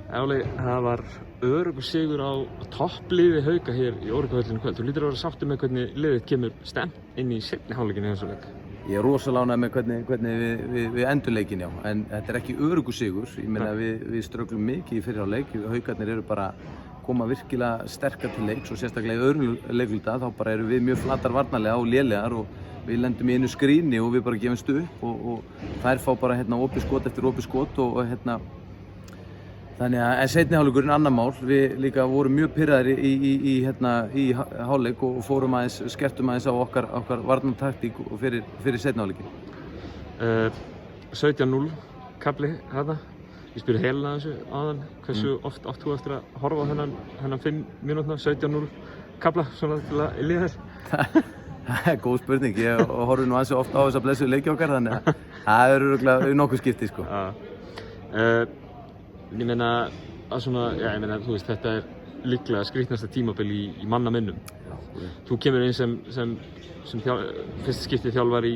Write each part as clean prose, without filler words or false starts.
Óli, það var öruggur sigur á toppliði Hauka hér í Órvíkurvöllum í kvöld. Þú lítur að vera sáttur með hvernig liðið kemur stemmt inn í seinni hálfleikinn í þessum leik. Ég rosalega ánægður með hvernig við endum leikinn, já. En þetta er ekki öruggur sigur. Ég meina við ströglum mikið í fyrri hálfleik. Haukarnir eru bara koma virkilega sterkar til leiks og sérstaklega í öðrum leikluta þá bara eru við mjög flatar varnarlega og lélegar og við lendum í einu skrýni og við bara gefumst upp og þær fá bara opið skot eftir opið skot og þannig að seinni hálfleikurinn annar mál. Við líka vorum mjög pirraðir í hálfleik og fórum skertum aðeins á okkar varnartaktík fyrir seinni hálfleikin. 17-0 kafli þarna. Ég spyr Helena þessu áðan, hversu oft átt þú eftir að horfa á þennan 5 mínútna 17-0 kafla svona til að líða þess? Það er góð spurning. Ég horfi nú ansi ofta á þessa blessuðu leiki okkar þannig að það eru örugglega nokkuð skipti sko. Ég meina að svona, já ég meina þú veist þetta er líklega skrítnasta tímabil í manna minnum. Þú kemur inn sem fyrst skipti þjálfari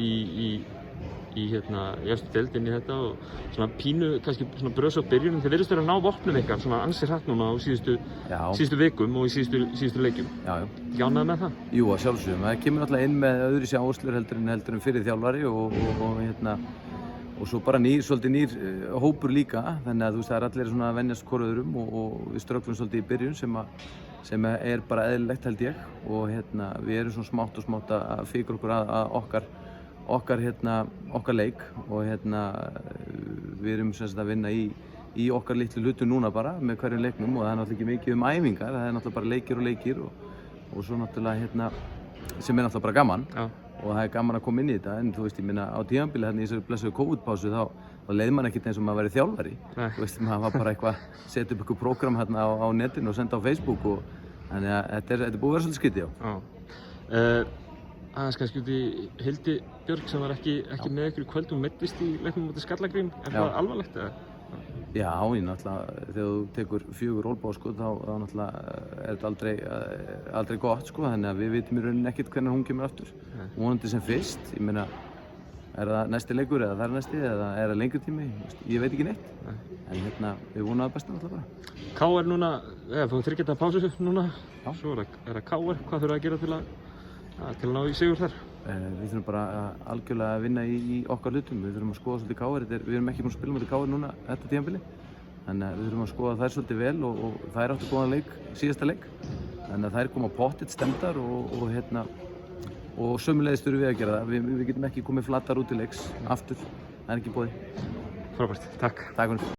í efstu deild inn í þetta og svona pínu kannski svona brösótt byrjun. Þið virðist vera að ná vopnum ykkar svona ansi hratt núna á síðustu vikum og í síðustu leikjum. Já. Ekki ánægður með það? Jú, að sjálfsögum. Það kemur náttúrulega inn með öðruvísi áherslur heldur en fyrir þjálfari og svo bara svolítið nýr hópur líka. Þannig að þú veist það allir svona að venjast hvor öðrum og við ströglum svolítið í byrjun sem er bara eðlilegt held ég og við erum svona smátt að fikra okkur að okkar leik og við erum sem sagt að vinna í okkar litlu hlutu núna bara með hverjum leiknum og það er náttúrulega ekki mikið æfingar, það er náttúrulega bara leikir og svo náttúrulega sem er náttúrulega bara gaman. Já. Og það er gaman að koma inn í þetta en þú veist ég minna á tímabili í þessari blessuðu COVID-pásu þá leið mann ekkert eins og maður væri þjálfari. Þú veist maður var bara eitthvað setja upp eitthvað prógram á netinu og senda á Facebook og þannig að þetta er búið að vera svolítið skrítið, já. Aðeins kannski út í Hildi Björk sem var ekki með ykkur í kvöld, hún meiddist í leiknum móti Skallagrím. Er það alvarlegt eða? Já, ég náttúrulega, þegar þú tekur 4 olnbogaskot þá náttúrulega er þetta aldrei gott sko, þannig að við vitum í rauninni ekkert hvernig hún kemur aftur. Vonandi sem fyrst, ég meina, er það næsti leikur eða það er næsti eða er það lengri tími, ég veit ekki neitt. En við vonum það besta náttúrulega bara. KR núna, fóðum 3 geta pásu núna, svo er það KR, hvað þurfa að gera til að ná í sigur þar? Við þurfum bara algjörlega að vinna í okkar hlutum. Við þurfum að skoða svolítið KR. Við erum ekki búin að spila með KR núna þetta tímabili. Þannig að við þurfum að skoða þær svolítið vel og þær áttu góðan leik, síðasta leik. Þannig að þær koma á pottitt stemmdar og sömuleiðis þurfum við að gera það. Við getum ekki komið flatar út í leiks aftur. Það er ekki boðið. Frábært, takk. Takk fyrir.